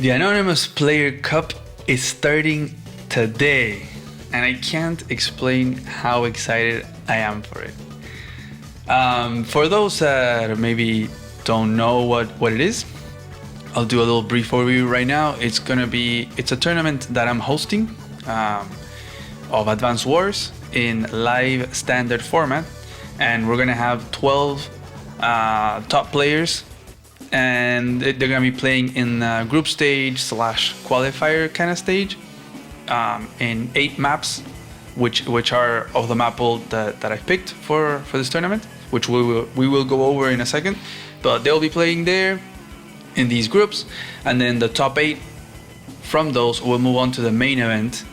The Anonymous Player Cup is starting today, and I can't explain how excited I am for it. For those that maybe don't know what it is, I'll do a little brief overview right now. It's a tournament that I'm hosting of Advanced Wars in live standard format, and we're gonna have 12 top players, and they're gonna be playing in group stage / qualifier kind of stage in 8 maps, which are of the map pool that I picked for this tournament, which we will go over in a second. But they'll be playing there in these groups, and then the top 8 from those will move on to the main event,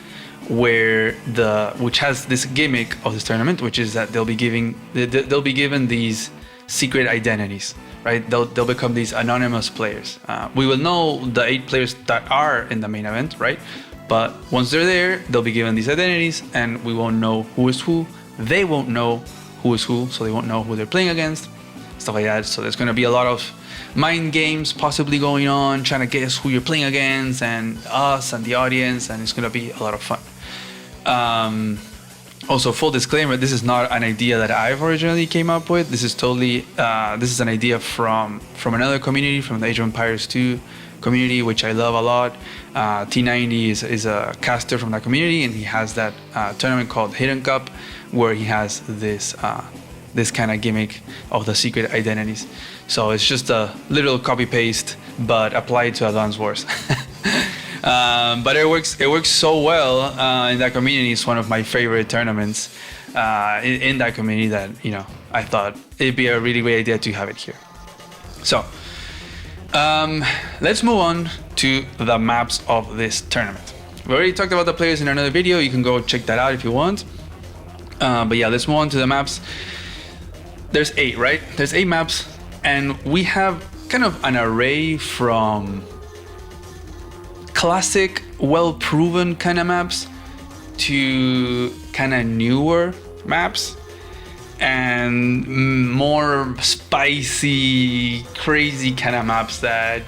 which has this gimmick of this tournament, which is that they'll be given these secret identities, right? They'll become these anonymous players. We will know the 8 players that are in the main event, right? But once they're there, they'll be given these identities, and we won't know who is who. They won't know who is who, so they won't know who they're playing against, stuff like that. So there's going to be a lot of mind games possibly going on, trying to guess who you're playing against, and us and the audience, and it's going to be a lot of fun. Also, full disclaimer, this is not an idea that I've originally came up with. This is totally this is an idea from another community, from the Age of Empires 2 community, which I love a lot. T90 is a caster from that community, and he has that tournament called Hidden Cup, where he has this kind of gimmick of the secret identities. So it's just a little copy paste, but applied to Advanced Wars. But it works so well in that community. It's one of my favorite tournaments in that community that, I thought it'd be a really great idea to have it here. So let's move on to the maps of this tournament. We already talked about the players in another video. You can go check that out if you want. But yeah, let's move on to the maps. There's 8, right? There's 8 maps, and we have kind of an array from classic, well-proven kind of maps to kind of newer maps and more spicy, crazy kind of maps that,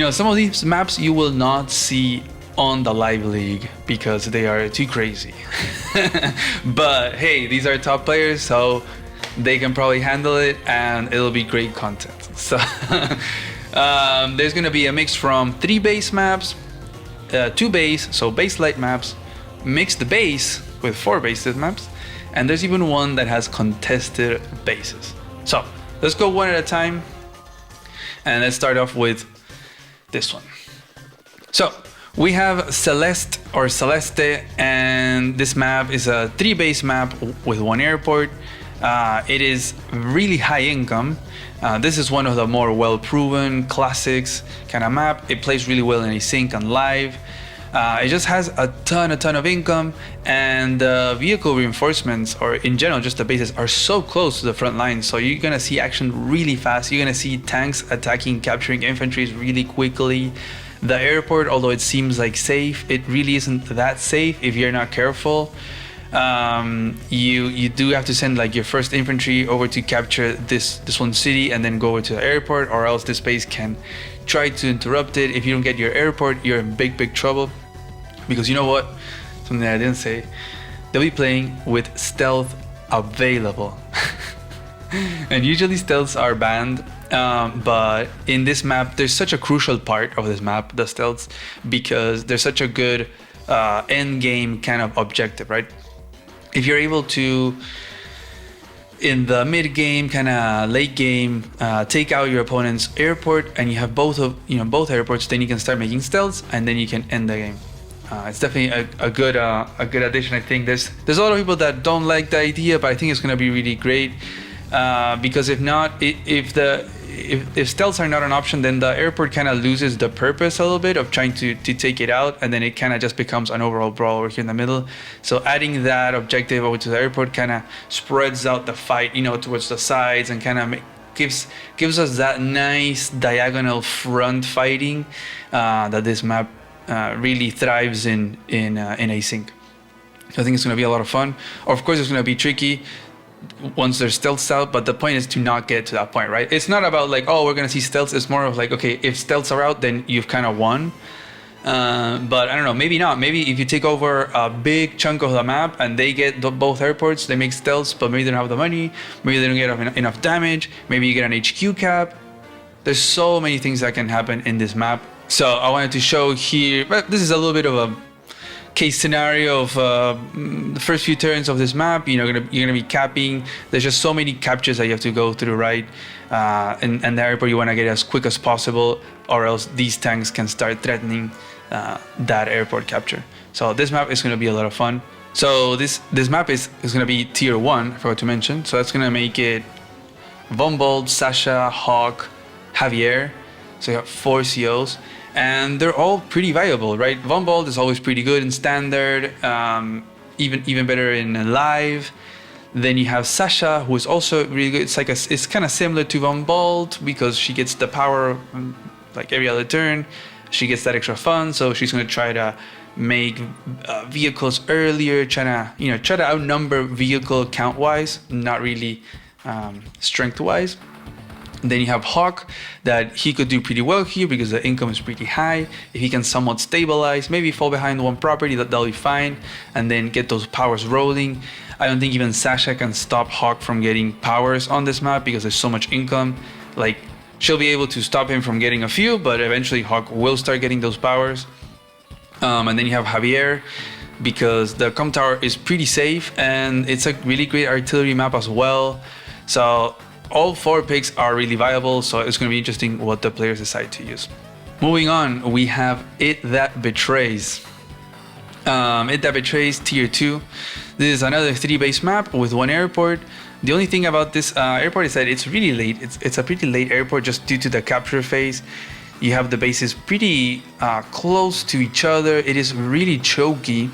some of these maps you will not see on the live league because they are too crazy. But hey, these are top players, so they can probably handle it, and it'll be great content. So there's gonna be a mix from 3 base maps, 2 base, so base light maps, mixed base with 4 base maps, and there's even one that has contested bases. So let's go one at a time, and let's start off with this one. So we have Celeste, and this map is a 3 base map with 1 airport. It is really high income. This is one of the more well-proven classics kind of map. It plays really well in async and live. It just has a ton of income, and vehicle reinforcements, or in general just the bases, are so close to the front line, so you're gonna see action really fast. You're gonna see tanks attacking, capturing infantry really quickly. The airport, although it seems like safe, it really isn't that safe if you're not careful. You do have to send like your first infantry over to capture this one city, and then go over to the airport, or else this base can try to interrupt it. If you don't get your airport, you're in big trouble, because you know what? Something that I didn't say, they'll be playing with stealth available. And usually stealths are banned, but in this map there's such a crucial part of this map, the stealths, because they're such a good end game kind of objective, right? If you're able to, in the mid game, kind of late game, take out your opponent's airport, and you have both airports, then you can start making stealths, and then you can end the game. It's definitely a good addition. I think there's a lot of people that don't like the idea, but I think it's going to be really great, because if not, if stealths are not an option, then the airport kind of loses the purpose a little bit of trying to take it out, and then it kind of just becomes an overall brawl over here in the middle. So adding that objective over to the airport kind of spreads out the fight, towards the sides, and kind of gives us that nice diagonal front fighting that this map really thrives in async. So I think it's going to be a lot of fun. Of course, it's going to be tricky. once they're stealth out, but the point is to not get to that point, right? It's not about like, oh, we're gonna see stealths. It's more of like, okay, if stealths are out, then you've kind of won. But I don't know, maybe not. Maybe if you take over a big chunk of the map and they get both airports, they make stealths, but maybe they don't have the money, maybe they don't get enough damage, maybe you get an HQ cap. There's so many things that can happen in this map. So I wanted to show here, but this is a little bit of a case scenario of the first few turns of this map. You're gonna be capping. There's just so many captures that you have to go through, right? And the airport you want to get as quick as possible, or else these tanks can start threatening that airport capture. So this map is going to be a lot of fun. So this map is going to be tier 1, I forgot to mention. So that's going to make it Von Bolt, Sasha, Hawk, Javier. So you have 4 COs, and they're all pretty viable, right? Von Bolt is always pretty good in standard, even better in live. Then you have Sasha, who is also really good. It's kind of similar to Von Bolt because she gets the power like every other turn. She gets that extra fun, so she's going to try to make vehicles earlier, try to outnumber vehicle count wise, not really strength wise. Then you have Hawk, that he could do pretty well here because the income is pretty high. If he can somewhat stabilize, maybe fall behind one property, that'll be fine, and then get those powers rolling. I don't think even Sasha can stop Hawk from getting powers on this map because there's so much income. Like, she'll be able to stop him from getting a few, but eventually Hawk will start getting those powers. And then you have Javier, because the com tower is pretty safe and it's a really great artillery map as well. So all 4 picks are really viable, so it's going to be interesting what the players decide to use. Moving on, we have It That Betrays. It That Betrays tier 2. This is another 3 base map with 1 airport. The only thing about this airport is that it's really late. It's a pretty late airport just due to the capture phase. You have the bases pretty close to each other. It is really choky.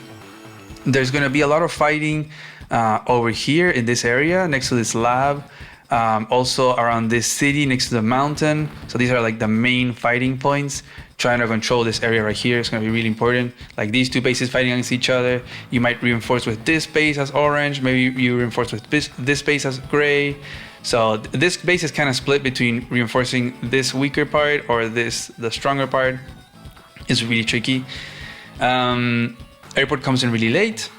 There's going to be a lot of fighting over here in this area next to this lab. Also around this city next to the mountain. So these are like the main fighting points. Trying to control this area right here is going to be really important. Like these 2 bases fighting against each other. You might reinforce with this base as orange. Maybe you reinforce with this base as gray. So this base is kind of split between reinforcing this weaker part or the stronger part. It's really tricky. Airport comes in really late.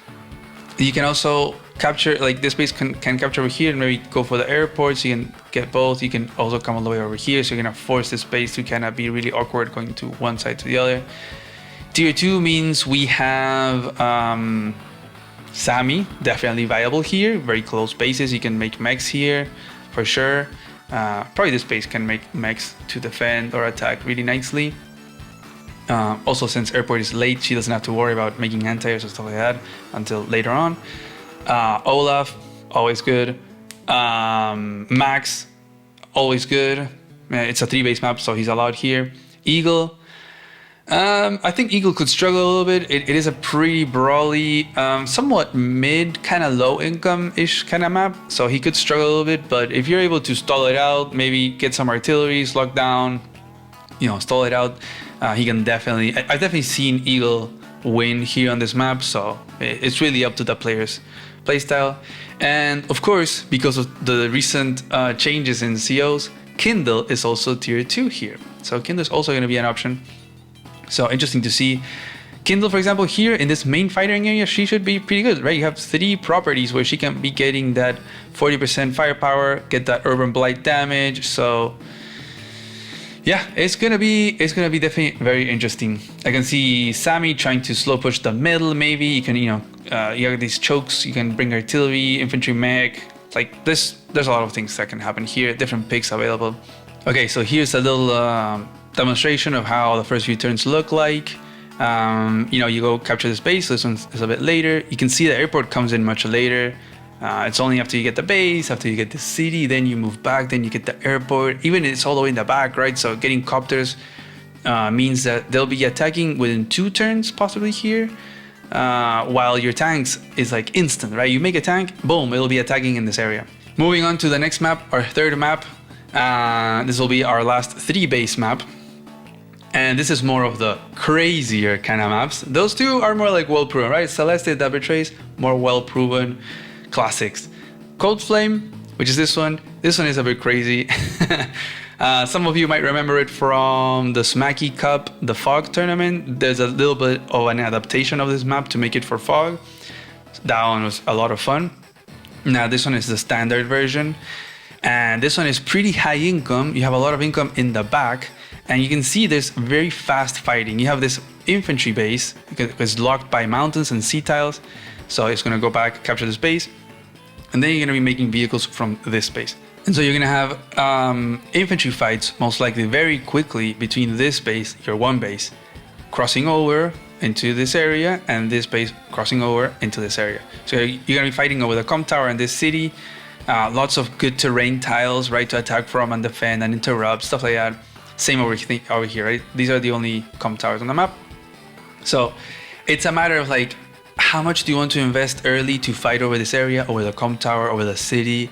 You can also capture, like this base can capture over here and maybe go for the airport, so you can get both. You can also come all the way over here, so you're gonna force this base to kind of be really awkward going to one side to the other. Tier 2 means we have Sammy, definitely viable here. Very close bases, you can make mechs here for sure. Probably this base can make mechs to defend or attack really nicely. Also, since airport is late, she doesn't have to worry about making anti-airs or stuff like that until later on. Olaf, always good. Max, always good. It's a 3 base map, so he's allowed here. Eagle, I think Eagle could struggle a little bit. It is a pretty brawly, somewhat mid, kind of low income-ish kind of map, so he could struggle a little bit. But if you're able to stall it out, maybe get some artillery, lock down, stall it out, he can definitely. I've definitely seen Eagle win here on this map, so it's really up to the player's playstyle. And of course, because of the recent changes in COs, Kindle is also tier 2 here. So Kindle is also going to be an option. So interesting to see. Kindle, for example, here in this main fighting area, she should be pretty good, right? You have 3 properties where she can be getting that 40% firepower, get that urban blight damage. So yeah, it's gonna be definitely very interesting. I can see Sammy trying to slow push the middle. Maybe you can, you have these chokes. You can bring artillery, infantry, mech. Like this, there's a lot of things that can happen here. Different picks available. Okay, so here's a little demonstration of how the first few turns look like. You go capture this base. This one is a bit later. You can see the airport comes in much later. It's only after you get the base, after you get the city, then you move back, then you get the airport. Even it's all the way in the back, right? So getting copters means that they'll be attacking within 2 turns, possibly here, while your tanks is like instant, right? You make a tank, boom, it'll be attacking in this area. Moving on to the next map, our 3rd map. This will be our last 3 base map. And this is more of the crazier kind of maps. Those 2 are more like well-proven, right? Celeste, That Betrays, more well-proven classics. Cold Flame, which is this one. This one is a bit crazy. Some of you might remember it from the Smacky Cup, the Fog tournament. There's a little bit of an adaptation of this map to make it for Fog. That one was a lot of fun. Now this one is the standard version. And this one is pretty high income. You have a lot of income in the back. And you can see there's very fast fighting. You have this infantry base because it's locked by mountains and sea tiles. So it's going to go back, capture this base. And then you're going to be making vehicles from this base. And so you're going to have infantry fights, most likely very quickly, between this base, your one base, crossing over into this area, and this base crossing over into this area. So you're going to be fighting over the com tower in this city. Lots of good terrain tiles, right, to attack from and defend and interrupt, stuff like that. Same over here, right? These are the only com towers on the map. So it's a matter of like, how much do you want to invest early to fight over this area, over the com tower, over the city?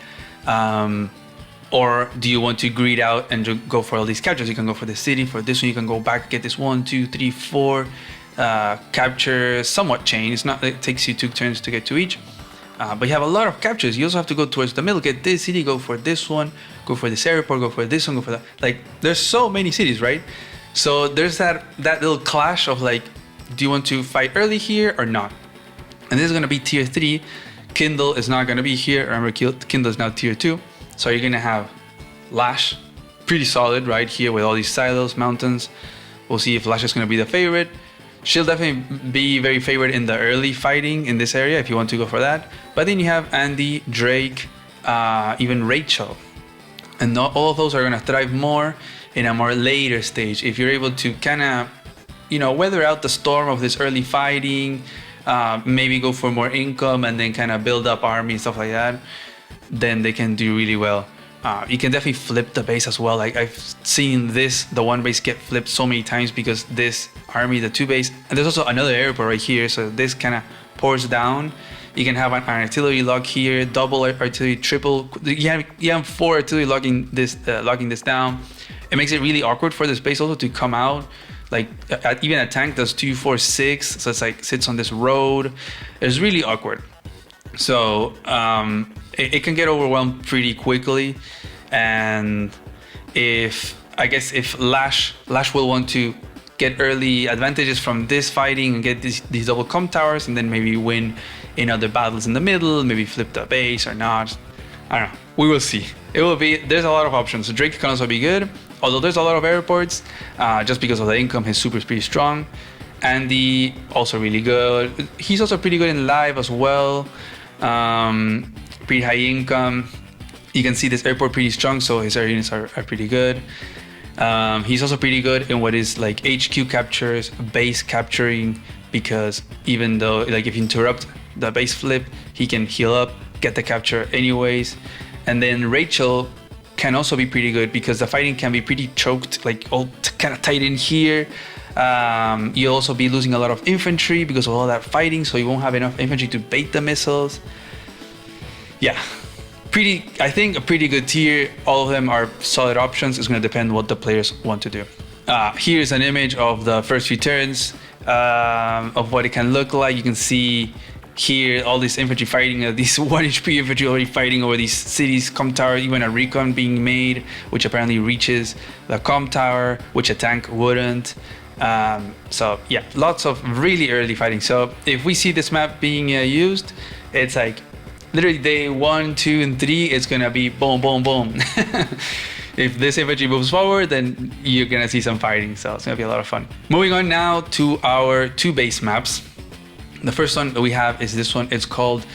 Or do you want to greed out and go for all these captures? You can go for the city, for this one you can go back, get this 1, 2, 3, 4 capture, somewhat chain. It takes you 2 turns to get to each. But you have a lot of captures. You also have to go towards the middle, get this city, go for this one, go for this airport, go for this one, go for that. Like, there's so many cities, right? So there's that little clash of like, do you want to fight early here or not? And this is going to be tier 3. Kindle is not going to be here. Remember, Kindle is now tier 2. So you're going to have Lash, pretty solid right here with all these silos, mountains. We'll see if Lash is going to be the favorite. She'll definitely be very favored in the early fighting in this area if you want to go for that. But then you have Andy, Drake, even Rachel. And all of those are going to thrive more in a more later stage. If you're able to kind of, weather out the storm of this early fighting, maybe go for more income and then kind of build up army and stuff like that, then they can do really well. You can definitely flip the base as well. Like, I've seen the one base get flipped so many times because this army, the 2 base, and there's also another airport right here, so this kind of pours down. You can have an artillery lock here, double artillery, triple. You have 4 artillery locking this down. It makes it really awkward for this base also to come out. Like, even a tank does 2, 4, 6, so it's like sits on this road. It's really awkward. So it can get overwhelmed pretty quickly, and if Lash will want to get early advantages from this fighting and get these double com towers, and then maybe win in other battles in the middle, maybe flip the base or not. I don't know. We will see. There's a lot of options. Drake can also be good, although there's a lot of airports, just because of the income. His super is pretty strong. Andy also really good. He's also pretty good in live as well. Pretty high income. You can see this airport pretty strong, so his air units are pretty good. He's also pretty good in what is like HQ captures, base capturing, because even though like if you interrupt the base flip, he can heal up, get the capture anyways. And then Rachel can also be pretty good because the fighting can be pretty choked, like all kind of tight in here. You'll also be losing a lot of infantry because of all that fighting, so you won't have enough infantry to bait the missiles. Yeah, I think a pretty good tier. All of them are solid options. It's going to depend what the players want to do. Here's an image of the first few turns of what it can look like. You can see here all this infantry fighting, these 1 HP infantry already fighting over these cities, com tower, even a recon being made, which apparently reaches the com tower, which a tank wouldn't. So yeah, lots of really early fighting. So if we see this map being used, it's like literally day 1, 2, and 3, it's gonna be boom, boom, boom. If this infantry moves forward, then you're gonna see some fighting. So it's gonna be a lot of fun. Moving on now to our 2 base maps. The first one that we have is this one. It's called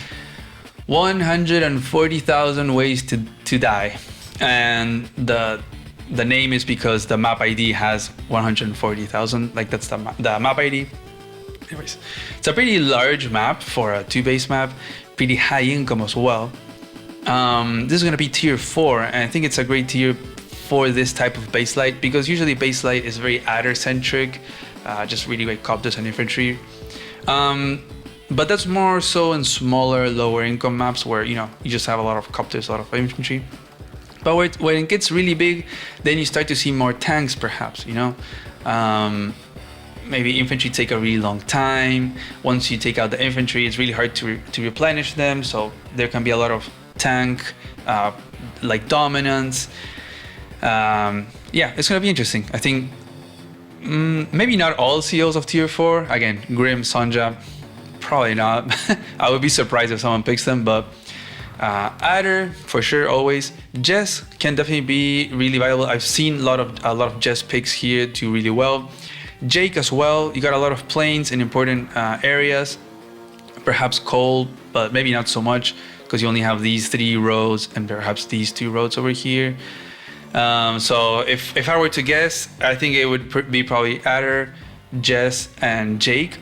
140,000 Ways to Die, and the name is because the map ID has 140,000. Like, that's the map ID. Anyways, it's a pretty large map for a 2 base map. Pretty high income as well. This is gonna be tier 4, and I think it's a great tier for this type of base light because usually base light is very adder centric, just really great copters and infantry. But that's more so in smaller, lower income maps where you just have a lot of copters, a lot of infantry. But when it gets really big, then you start to see more tanks, perhaps. Maybe infantry take a really long time. Once you take out the infantry, it's really hard to replenish them. So there can be a lot of tank, like dominance. Yeah, it's gonna be interesting. I think maybe not all CEOs of tier 4. Again, Grim, Sonja, probably not. I would be surprised if someone picks them, but Adder for sure always. Jess can definitely be really valuable. I've seen a lot of Jess picks here do really well. Jake as well. You got a lot of planes in important areas. Perhaps Cole, but maybe not so much because you only have these 3 roads and perhaps these 2 roads over here. So if I were to guess, I think it would be probably Adder, Jess, and Jake.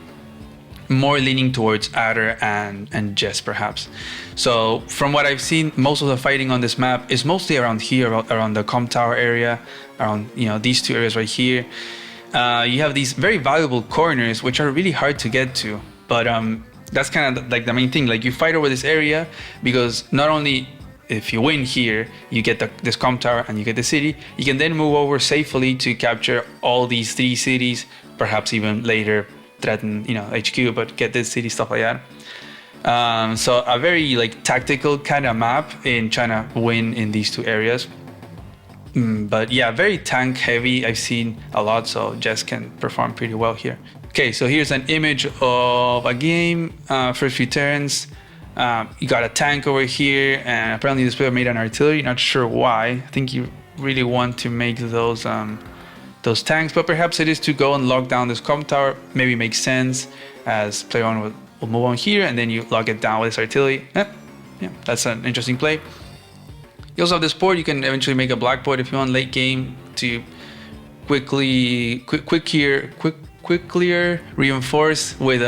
More leaning towards Adder and Jess perhaps. So from what I've seen, most of the fighting on this map is mostly around here, around the Com Tower area, around these 2 areas right here. You have these very valuable corners which are really hard to get to, but that's kind of like the main thing. Like you fight over this area because not only if you win here, you get this Com Tower and you get the city, you can then move over safely to capture all these 3 cities, perhaps even later threaten HQ, but get this city, stuff like that. So a very like tactical kind of map in trying to win in these 2 areas. But yeah, very tank heavy. I've seen a lot, so Jess can perform pretty well here. Okay, so here's an image of a game. First few turns, you got a tank over here, and apparently this player made an artillery. Not sure why. I think you really want to make those tanks, but perhaps it is to go and lock down this Com Tower. Maybe makes sense as player 1 will move on here, and then you lock it down with this artillery. Yeah, that's an interesting play. You also have this port. You can eventually make a black port if you want late game to quickly reinforce with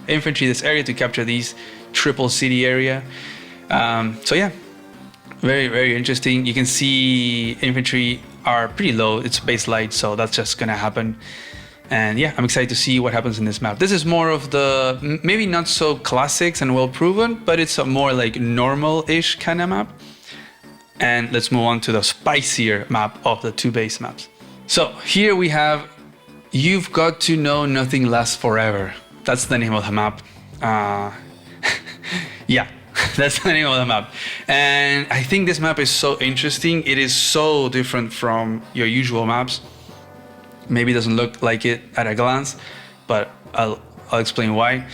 infantry this area to capture these triple city area. So yeah, very, very interesting. You can see infantry are pretty low. It's base light, so that's just gonna happen. And yeah, I'm excited to see what happens in this map. This is more of the maybe not so classics and well proven, but it's a more like normal-ish kind of map. And let's move on to the spicier map of the 2 base maps. So here we have You've Got to Know Nothing Lasts Forever. That's the name of the map. Yeah, that's the name of the map. And I think this map is so interesting. It is so different from your usual maps. Maybe it doesn't look like it at a glance, but I'll explain why.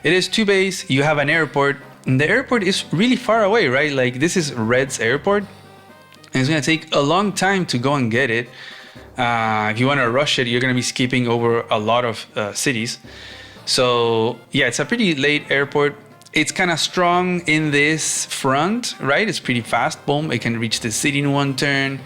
It is 2 base. You have an airport. And the airport is really far away, right? Like this is Red's airport. And it's gonna take a long time to go and get it. If you want to rush it, you're going to be skipping over a lot of cities. So yeah, it's a pretty late airport. It's kind of strong in this front, right? It's pretty fast. Boom, it can reach the city in 1 turn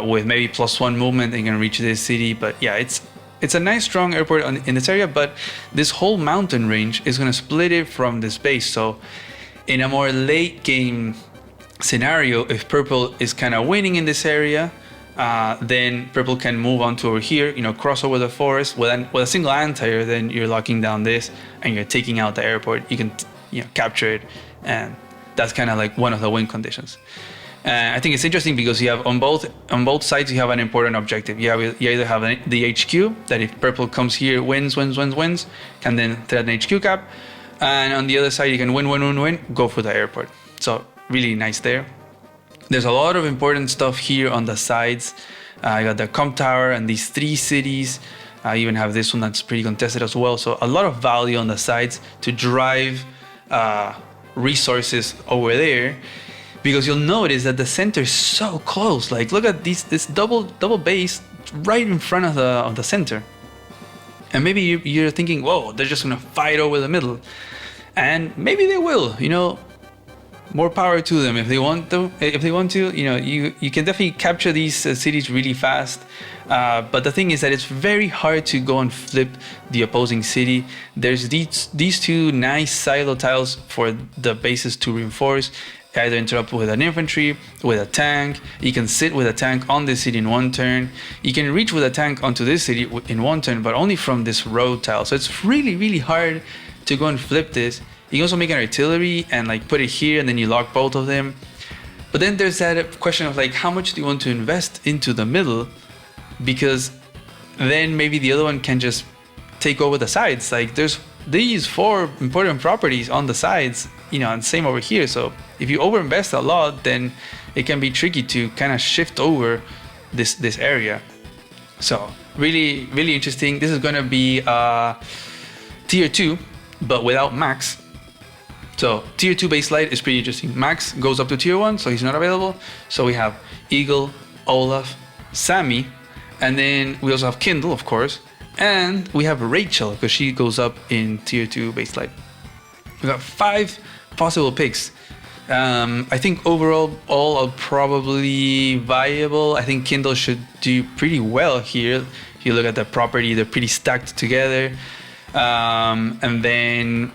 with maybe +1 movement. It can reach this city. But yeah, it's a nice strong airport in this area. But this whole mountain range is going to split it from this base. So in a more late game scenario, if purple is kind of winning in this area, then purple can move on to over here, cross over the forest with a single anti-air. Then you're locking down this and you're taking out the airport. You can capture it, and that's kind of like one of the win conditions. I think it's interesting because you have on both sides you have an important objective. You either have the HQ that if purple comes here, wins, can then threaten HQ cap, and on the other side you can win, go for the airport. So really nice there. There's a lot of important stuff here on the sides. You got the Com Tower and these 3 cities. You even have this one that's pretty contested as well. So a lot of value on the sides to drive resources over there, because you'll notice that the center is so close. Like look at this double base right in front of the center. And maybe you're thinking, whoa, they're just gonna fight over the middle. And maybe they will, more power to them if they want to. You can definitely capture these cities really fast. But the thing is that it's very hard to go and flip the opposing city. There's these 2 nice silo tiles for the bases to reinforce. Either interrupt with an infantry, with a tank. You can sit with a tank on this city in 1 turn. You can reach with a tank onto this city in 1 turn, but only from this road tile. So it's really, really hard to go and flip this. You can also make an artillery and like put it here, and then you lock both of them. But then there's that question of like, how much do you want to invest into the middle? Because then maybe the other one can just take over the sides. Like there's these 4 important properties on the sides, and same over here. So if you overinvest a lot, then it can be tricky to kind of shift over this area. So really, really interesting. This is going to be tier 2, but without Max. So tier 2 base light is pretty interesting. Max goes up to tier 1, so he's not available. So we have Eagle, Olaf, Sammy, and then we also have Kindle, of course. And we have Rachel, because she goes up in tier 2 base light. We got 5 possible picks. I think overall, all are probably viable. I think Kindle should do pretty well here. If you look at the property, they're pretty stacked together. And then,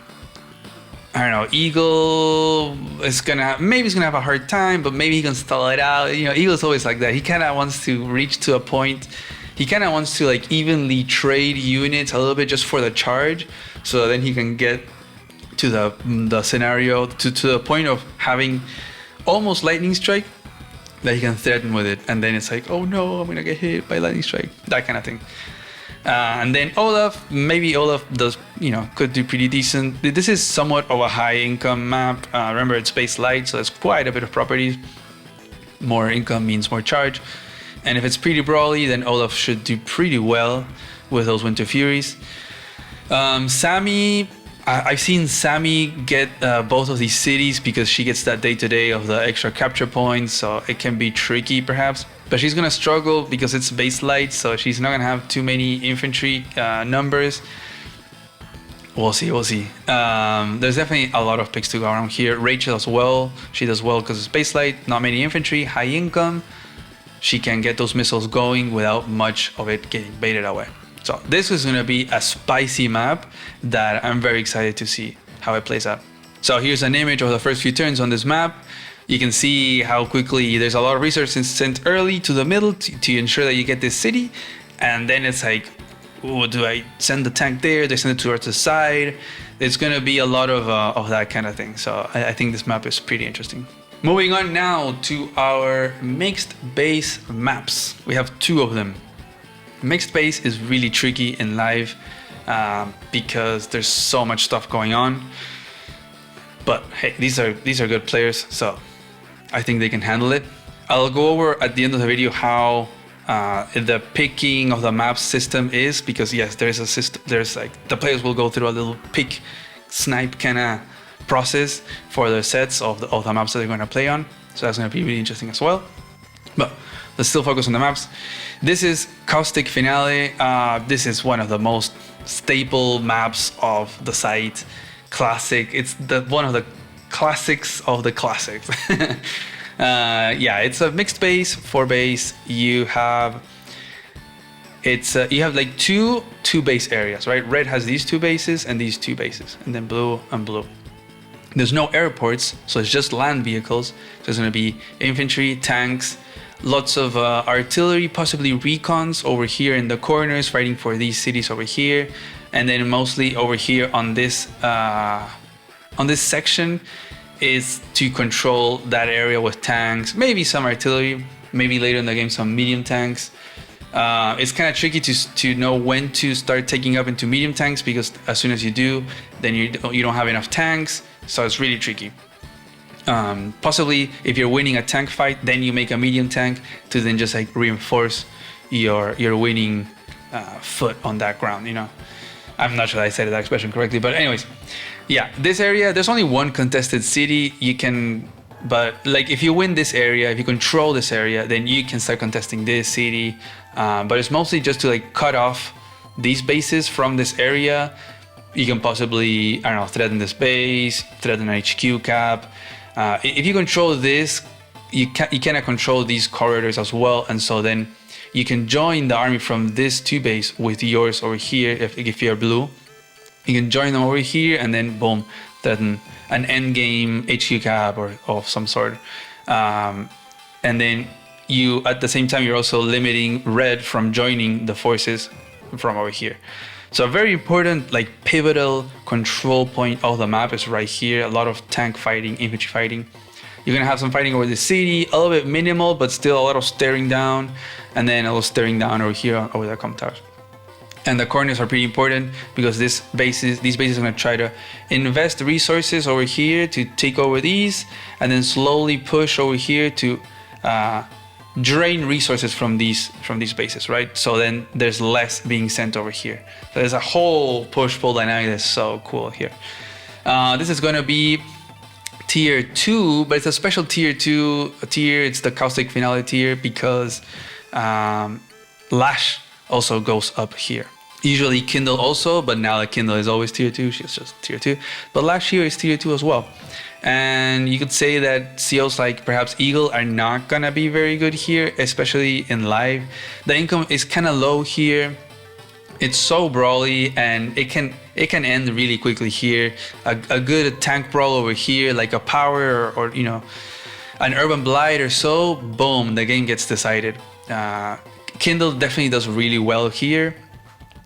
I don't know, Eagle is maybe he's gonna have a hard time, but maybe he can stall it out. Eagle's always like that. He kind of wants to reach to a point. He kind of wants to like evenly trade units a little bit just for the charge, so then he can get to the scenario to the point of having almost lightning strike that he can threaten with it, and then it's like, oh no, I'm gonna get hit by lightning strike, that kind of thing. And then Olaf, maybe Olaf does, could do pretty decent. This is somewhat of a high income map. Remember, it's base light, so there's quite a bit of properties. More income means more charge. And if it's pretty brawly, then Olaf should do pretty well with those Winter Furies. Sammy, I've seen Sammy get both of these cities because she gets that day-to-day of the extra capture points, so it can be tricky perhaps. But she's gonna struggle because it's base light, so she's not gonna have too many infantry numbers. We'll see. There's definitely a lot of picks to go around here. Rachel as well. She does well because it's base light, not many infantry, high income. She can get those missiles going without much of it getting baited away. So this is going to be a spicy map that I'm very excited to see how it plays out. So here's an image of the first few turns on this map. You can see how quickly there's a lot of resources sent early to the middle to ensure that you get this city. And then it's like, oh, do I send the tank there? Do I send it towards the side? It's going to be a lot of that kind of thing. So I think this map is pretty interesting. Moving on now to our mixed base maps. We have 2 of them. Mixed base is really tricky in live because there's so much stuff going on. But hey, these are good players, so I think they can handle it. I'll go over at the end of the video how the picking of the map system is, because yes, there's a system. There's like the players will go through a little pick, snipe kind of process for the sets of the maps that they're going to play on. So that's going to be really interesting as well. But let's still focus on the maps. This is Caustic Finale. This is one of the most staple maps of the site. Classic. It's one of the classics of the classics. Yeah, it's a mixed base, 4 base. You have like two base areas, right? Red has these 2 bases and these 2 bases, and then blue and blue. There's no airports, so it's just land vehicles. So it's going to be infantry, tanks, lots of artillery, possibly recons over here in the corners, fighting for these cities over here, and then mostly over here on this section is to control that area with tanks, maybe some artillery, maybe later in the game some medium tanks. It's kind of tricky to know when to start taking up into medium tanks, because as soon as you do, then you don't have enough tanks, so it's really tricky. Possibly if you're winning a tank fight, then you make a medium tank to then just like reinforce your winning foot on that ground, I'm not sure I said that expression correctly, but anyways, yeah, this area, there's only one contested city. But like if you win this area, if you control this area, then you can start contesting this city. But it's mostly just to like cut off these bases from this area. You can possibly, I don't know, threaten this base, threaten an HQ cap. If you control this, you cannot control these corridors as well, and so then you can join the army from this 2 base with yours over here. If you're blue, you can join them over here, and then boom, threaten an end game HQ cap or of some sort. And then you, at the same time, you're also limiting red from joining the forces from over here. So a very important, like pivotal control point of the map is right here. A lot of tank fighting, infantry fighting. You're gonna have some fighting over the city, a little bit minimal, but still a lot of staring down, and then a little staring down over here over the com towers. And the corners are pretty important because these bases are going to try to invest resources over here to take over these, and then slowly push over here to drain resources from these bases, right? So then there's less being sent over here. So there's a whole push-pull dynamic that's so cool here. This is going to be tier 2, but it's a special tier 2 tier. It's the Caustic Finale tier because Lash also goes up here. Usually Kindle also, but now that Kindle is always tier 2, she's just tier 2. But Lash here is tier 2 as well. And you could say that COs like perhaps Eagle are not gonna be very good here, especially in live. The income is kind of low here. It's so brawly, and it can end really quickly here. A good tank brawl over here, like a power or you know, an urban blight or so, boom, the game gets decided. Kindle definitely does really well here.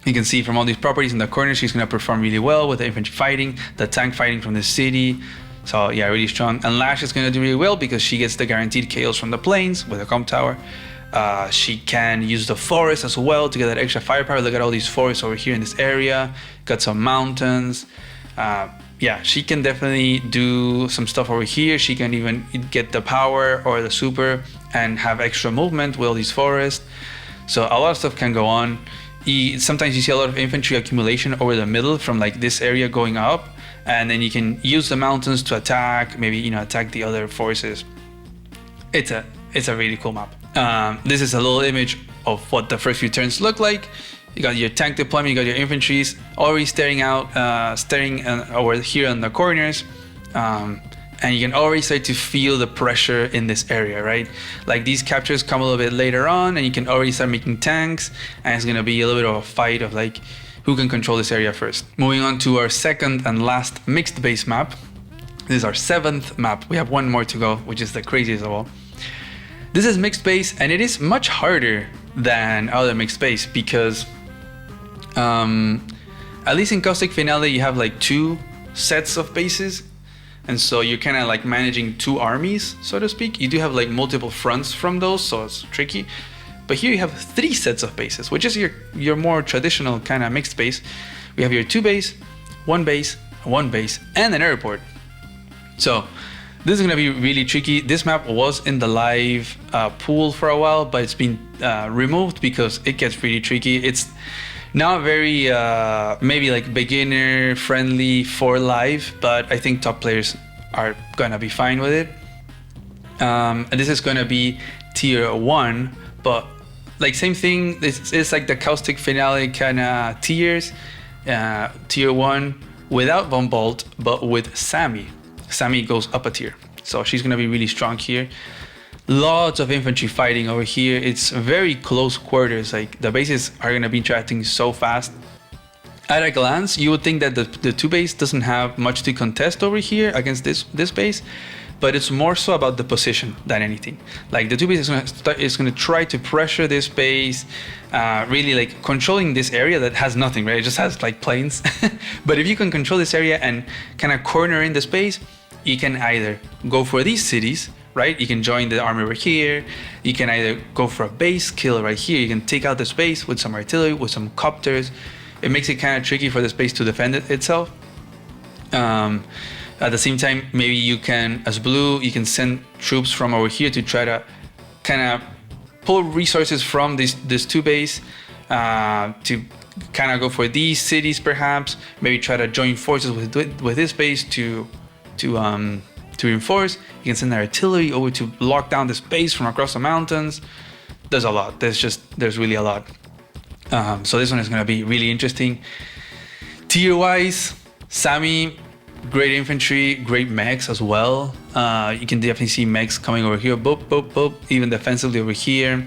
You can see from all these properties in the corner, she's gonna perform really well with the infantry fighting, the tank fighting from the city. So yeah, really strong. And Lash is gonna do really well because she gets the guaranteed KOs from the planes with the comp tower. She can use the forest as well to get that extra firepower. Look at all these forests over here in this area. Got some mountains. Yeah, she can definitely do some stuff over here. She can even get the power or the super and have extra movement with all these forests. So a lot of stuff can go on. Sometimes you see a lot of infantry accumulation over the middle from like this area going up, and then you can use the mountains to attack, maybe, you know, attack the other forces. It's a really cool map. This is a little image of what the first few turns look like. You got your tank deployment, you got your infantries already staring over here on the corners. And you can already start to feel the pressure in this area, right? Like these captures come a little bit later on, and you can already start making tanks, and it's gonna be a little bit of a fight of like who can control this area first. Moving on to our second and last mixed base map. This is our 7th map. We have one more to go, which is the craziest of all. This is mixed base, and it is much harder than other mixed base because at least in Caustic Finale you have like 2 sets of bases. And so you're kind of like managing 2 armies, so to speak. You do have like multiple fronts from those, so it's tricky. But here you have 3 sets of bases, which is your more traditional kind of mixed base. We have your 2 base, 1 base, 1 base, and an airport. So this is gonna be really tricky. This map was in the live pool for a while, but it's been removed because it gets pretty tricky. It's not very maybe like beginner friendly for live, but I think top players are gonna be fine with it. And this is gonna be tier 1, but like same thing. It's like the Caustic Finale kind of tiers. Tier 1 without Von Bolt, but with Sammy. Sammy goes up a tier, so she's gonna be really strong here. Lots of infantry fighting over here. It's very close quarters. Like the bases are gonna be interacting so fast. At a glance, you would think that the 2 base doesn't have much to contest over here against this base, but it's more so about the position than anything. Like the 2 base is gonna try to pressure this base, really like controlling this area that has nothing, right? It just has like plains. But if you can control this area and kind of corner in the space, you can either go for these cities, right? You can join the army over here. You can either go for a base kill right here. You can take out the space with some artillery, with some copters. It makes it kind of tricky for the space to defend itself. At the same time, maybe you can, as blue, you can send troops from over here to try to kind of pull resources from this 2 base to kind of go for these cities perhaps. Maybe try to join forces with this base to reinforce. You can send artillery over to lock down this base from across the mountains. There's a lot. There's really a lot. So this one is going to be really interesting. Tier wise, Sammy, great infantry, great mechs as well. You can definitely see mechs coming over here, boop, boop, boop, even defensively over here,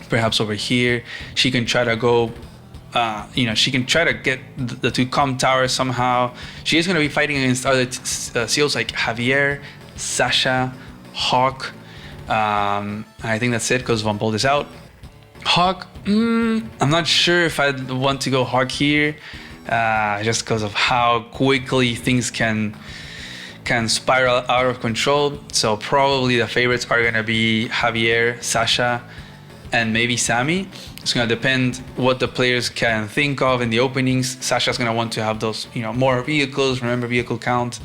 perhaps over here. She can try to go, she can try to get the 2 comp towers somehow. She is going to be fighting against other seals like Javier, Sasha, Hawk. I think that's it because Von Bolt is out. Hawk, I'm not sure if I'd want to go Hawk here, just because of how quickly things can spiral out of control. So probably the favorites are gonna be Javier, Sasha. and maybe Sammy. It's going to depend what the players can think of in the openings. Sasha's going to want to have those, more vehicles. Remember vehicle count,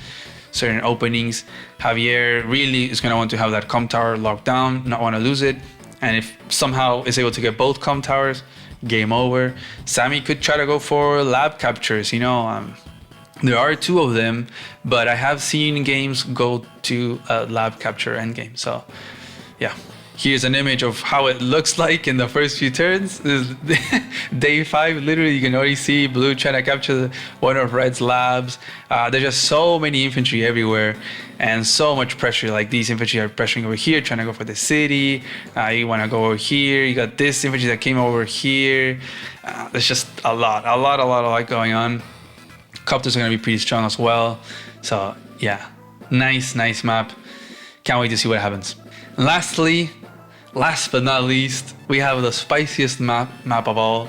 certain openings. Javier really is going to want to have that comm tower locked down, not want to lose it. And if somehow is able to get both comm towers, game over. Sammy could try to go for lab captures. There are 2 of them, but I have seen games go to a lab capture endgame. So, yeah. Here's an image of how it looks like in the first few turns. This is day 5, literally, you can already see blue trying to capture one of red's labs. There's just so many infantry everywhere and so much pressure. Like these infantry are pressuring over here, trying to go for the city. You want to go over here. You got this infantry that came over here. There's just a lot going on. Copters are going to be pretty strong as well. So yeah, nice map. Can't wait to see what happens. Lastly, last but not least, we have the spiciest map of all.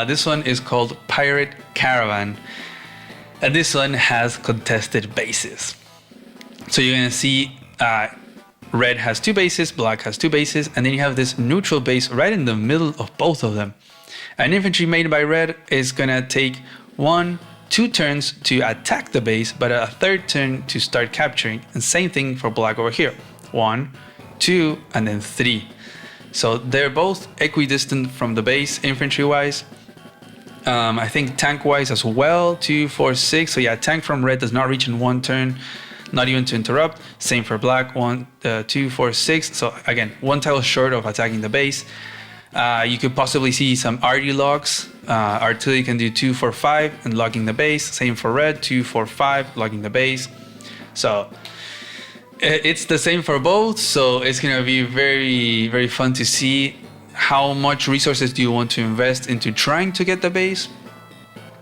This one is called Pirate Caravan. And this one has contested bases. So you're going to see red has 2 bases, black has 2 bases, and then you have this neutral base right in the middle of both of them. An infantry made by red is going to take 1-2 turns to attack the base, but a 3rd turn to start capturing. And same thing for black over here. 1, 2, and then 3. So they're both equidistant from the base infantry-wise. I think tank-wise as well, 2, 4, 6. So yeah, tank from red does not reach in 1 turn, not even to interrupt. Same for black, 1, 2, 4, 6. So again, 1 tile short of attacking the base. You could possibly see some RD locks. Artillery can do 2, 4, 5 and logging the base. Same for red, 2, 4, 5 logging the base. So it's the same for both. So it's gonna be very, very fun to see how much resources do you want to invest into trying to get the base,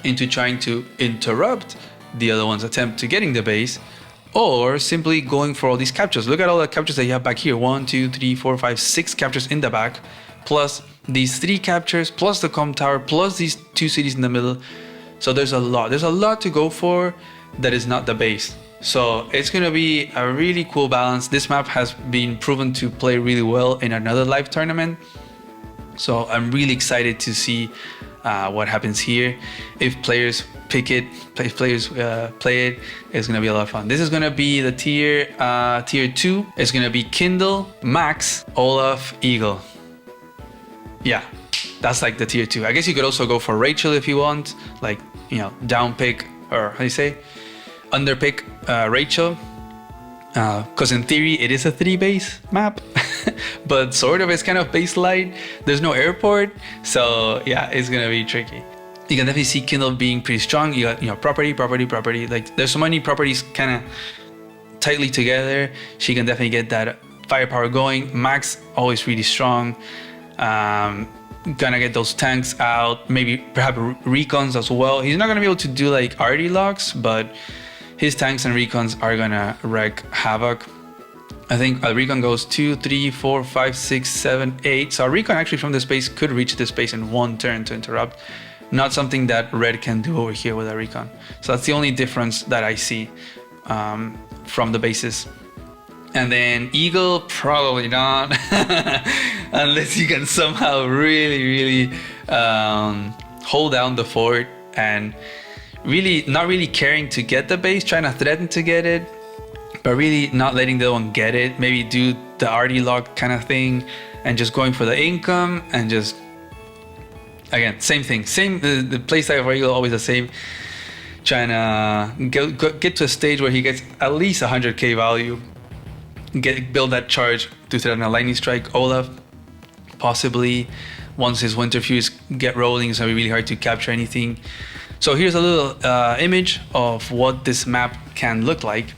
into trying to interrupt the other one's attempt to getting the base, or simply going for all these captures. Look at all the captures that you have back here. 1, 2, 3, 4, 5, 6 captures in the back, plus these 3 captures, plus the comm tower, plus these 2 cities in the middle. So there's a lot to go for that is not the base. So it's gonna be a really cool balance. This map has been proven to play really well in another live tournament. So I'm really excited to see what happens here. If players pick it, play it, it's gonna be a lot of fun. This is gonna be the tier 2. It's gonna be Kindle, Max, Olaf, Eagle. Yeah, that's like the tier 2. I guess you could also go for Rachel if you want, like, down pick, or how do you say, under pick Rachel. Because in theory it is a 3 base map, but sort of it's kind of base light. There's no airport, so yeah, it's gonna be tricky. You can definitely see Kindle being pretty strong. You got property. Like there's so many properties kind of tightly together. She can definitely get that firepower going. Max always really strong. Gonna get those tanks out. Maybe perhaps recons as well. He's not gonna be able to do like RD locks, but his tanks and recons are gonna wreak havoc. I think a recon goes 2, 3, 4, 5, 6, 7, 8. So a recon actually from this base could reach this base in 1 turn to interrupt. Not something that red can do over here with a recon. So that's the only difference that I see from the bases. And then Eagle, probably not, unless you can somehow really hold down the fort and really not really caring to get the base, trying to threaten to get it, but really not letting the other one get it. Maybe do the RD lock kind of thing and just going for the income and just, again, same thing. The playstyle for Eagle always the same. Trying to get to a stage where he gets at least 100k value. Build that charge to threaten a lightning strike. Olaf, possibly, once his winter fuse get rolling, it's gonna be really hard to capture anything. So here's a little image of what this map can look like.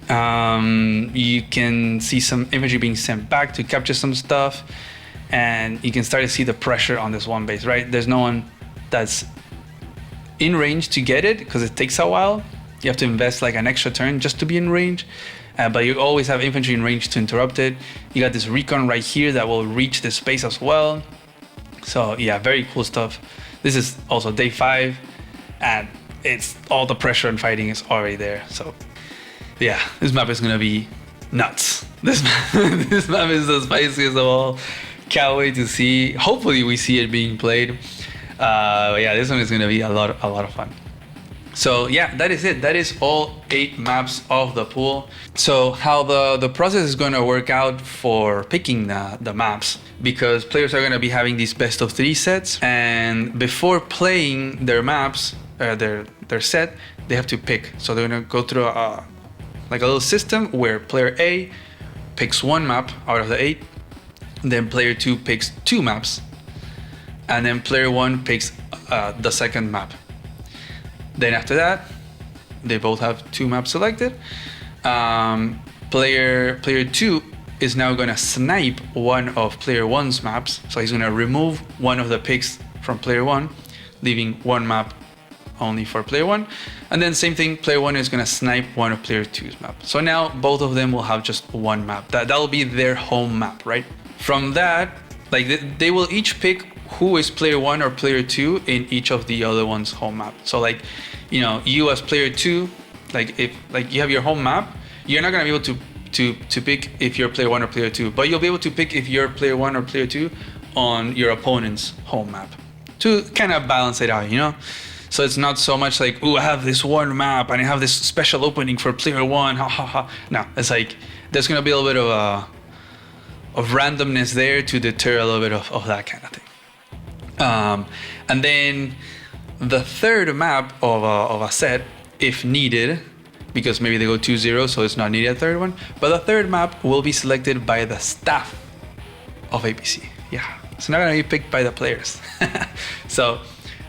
You can see some infantry being sent back to capture some stuff, and you can start to see the pressure on this one base, right? There's no one that's in range to get it because it takes a while. You have to invest like an extra turn just to be in range. But you always have infantry in range to interrupt it. You got this recon right here that will reach the space as well. So yeah, very cool stuff. This is also day 5, and it's all the pressure and fighting is already there. So yeah, this map is gonna be nuts. This map is the spiciest of all. Can't wait to see. Hopefully, we see it being played. Yeah, this one is gonna be a lot of fun. So yeah, that is it. That is all 8 maps of the pool. So how the process is going to work out for picking the maps, because players are going to be having these best of 3 sets, and before playing their maps, their set, they have to pick. So they're going to go through a little system where player A picks 1 map out of the 8, then player 2 picks 2 maps, and then player 1 picks the second map. Then after that, they both have 2 maps selected. Player 2 is now going to snipe one of player 1's maps. So he's going to remove one of the picks from player 1, leaving 1 map only for player 1. And then same thing, player 1 is going to snipe one of player 2's map. So now both of them will have just 1 map. That'll be their home map, right? From that, like they will each pick who is player 1 or player 2 in each of the other one's home map. So like, you know, you as player 2, like if like you have your home map, you're not gonna be able to pick if you're player 1 or player 2, but you'll be able to pick if you're player 1 or player 2 on your opponent's home map to kind of balance it out, you know. So it's not so much like, oh, I have this one map and I have this special opening for player 1, ha ha ha. No, it's like there's gonna be a little bit of randomness there to deter a little bit of that kind of thing. And then the third map of a set, if needed, because maybe they go 2-0, so it's not needed a third one, but the third map will be selected by the staff of APC. Yeah, it's not gonna be picked by the players. So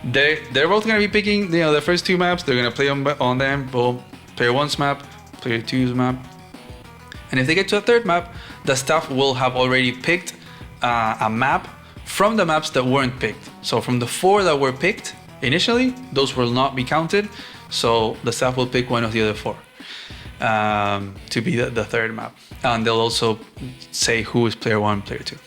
they're both gonna be picking, you know, the first 2 maps. They're gonna play on them. Boom, player 1's map, player 2's map. And if they get to a third map, the staff will have already picked a map from the maps that weren't picked. So from the 4 that were picked initially, those will not be counted. So the staff will pick one of the other 4 to be the third map. And they'll also say who is player 1, player 2.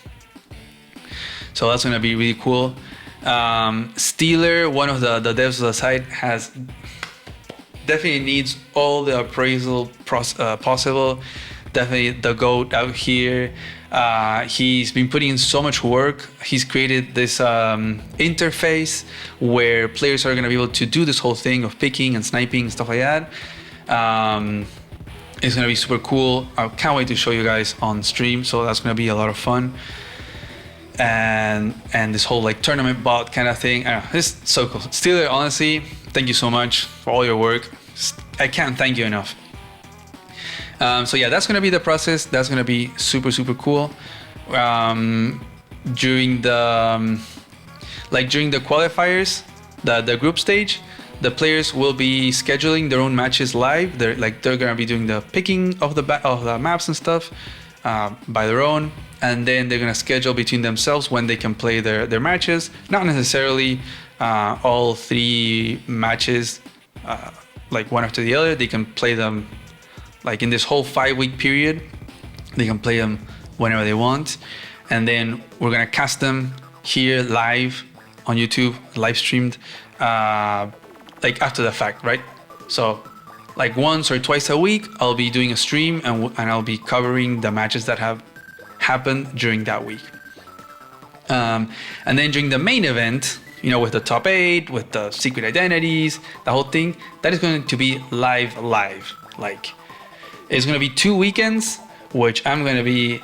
So that's gonna be really cool. Steeler, one of the devs of the site, has definitely needs all the appraisal possible. Definitely the GOAT out here. He's been putting in so much work. He's created this interface where players are going to be able to do this whole thing of picking and sniping and stuff like that. It's going to be super cool. I can't wait to show you guys on stream. So that's going to be a lot of fun. And this whole like tournament bot kind of thing. I don't know, it's so cool. Steeler, honestly, thank you so much for all your work. I can't thank you enough. So yeah, that's gonna be the process. That's gonna be super cool. During the qualifiers, the group stage, the players will be scheduling their own matches live. They're gonna be doing the picking of the maps and stuff by their own, and then they're gonna schedule between themselves when they can play their matches. Not necessarily all 3 matches like one after the other. They can play them. Like in this whole 5-week period, they can play them whenever they want. And then we're gonna cast them here live on YouTube, live streamed, like after the fact, right? So like once or twice a week, I'll be doing a stream and I'll be covering the matches that have happened during that week. And then during the main event, you know, with the top 8, with the secret identities, the whole thing, that is going to be live. Like, it's going to be 2 weekends, which I'm going to be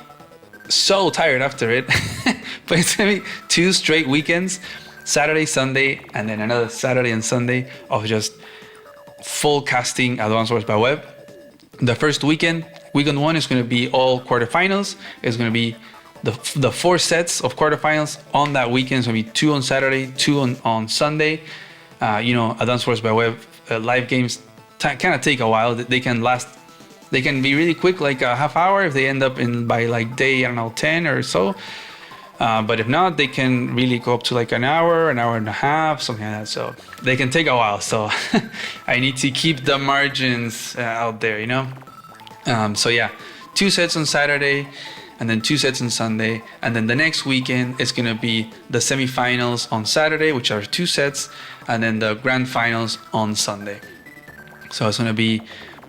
so tired after it. But it's going to be 2 straight weekends, Saturday, Sunday, and then another Saturday and Sunday of just full casting Advanced Wars by Web. The first weekend 1 is going to be all quarterfinals. It's going to be the 4 sets of quarterfinals on that weekend. It's going to be 2 on Saturday, 2 on Sunday. You know, Advanced Wars by Web live games kind of take a while. They can be really quick, like a half hour if they end up by like day, I don't know, 10 or so. But if not, they can really go up to like an hour and a half, something like that. So they can take a while. So I need to keep the margins out there, you know? So yeah, 2 sets on Saturday and then 2 sets on Sunday. And then the next weekend is going to be the semifinals on Saturday, which are 2 sets, and then the grand finals on Sunday. So it's going to be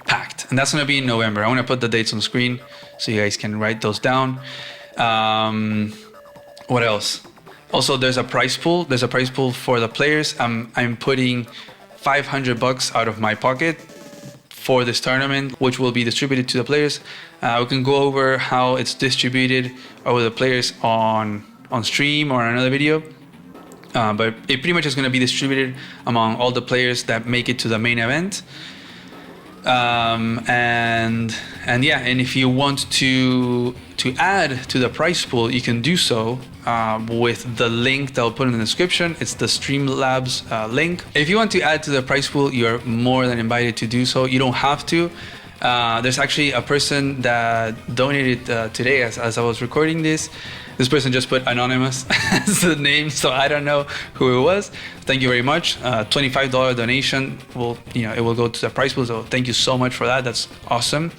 packed, and that's going to be in November. I want to put the dates on screen so you guys can write those down. What else? Also, there's a prize pool. There's a prize pool for the players. I'm putting $500 out of my pocket for this tournament, which will be distributed to the players. We can go over how it's distributed over the players on stream or another video. But it pretty much is going to be distributed among all the players that make it to the main event. And if you want to add to the prize pool, you can do so with the link that I'll put in the description. It's the Streamlabs link. If you want to add to the prize pool, you're more than invited to do so. You don't have to. There's actually a person that donated today as I was recording this. This person just put anonymous as the name, so I don't know who it was. Thank you very much. $25 donation it will go to the prize pool. So thank you so much for that. That's awesome.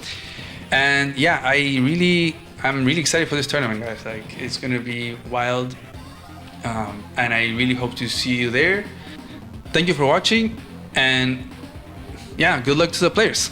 And yeah, I'm really excited for this tournament, guys. Like, it's gonna be wild, and I really hope to see you there. Thank you for watching, and yeah, good luck to the players.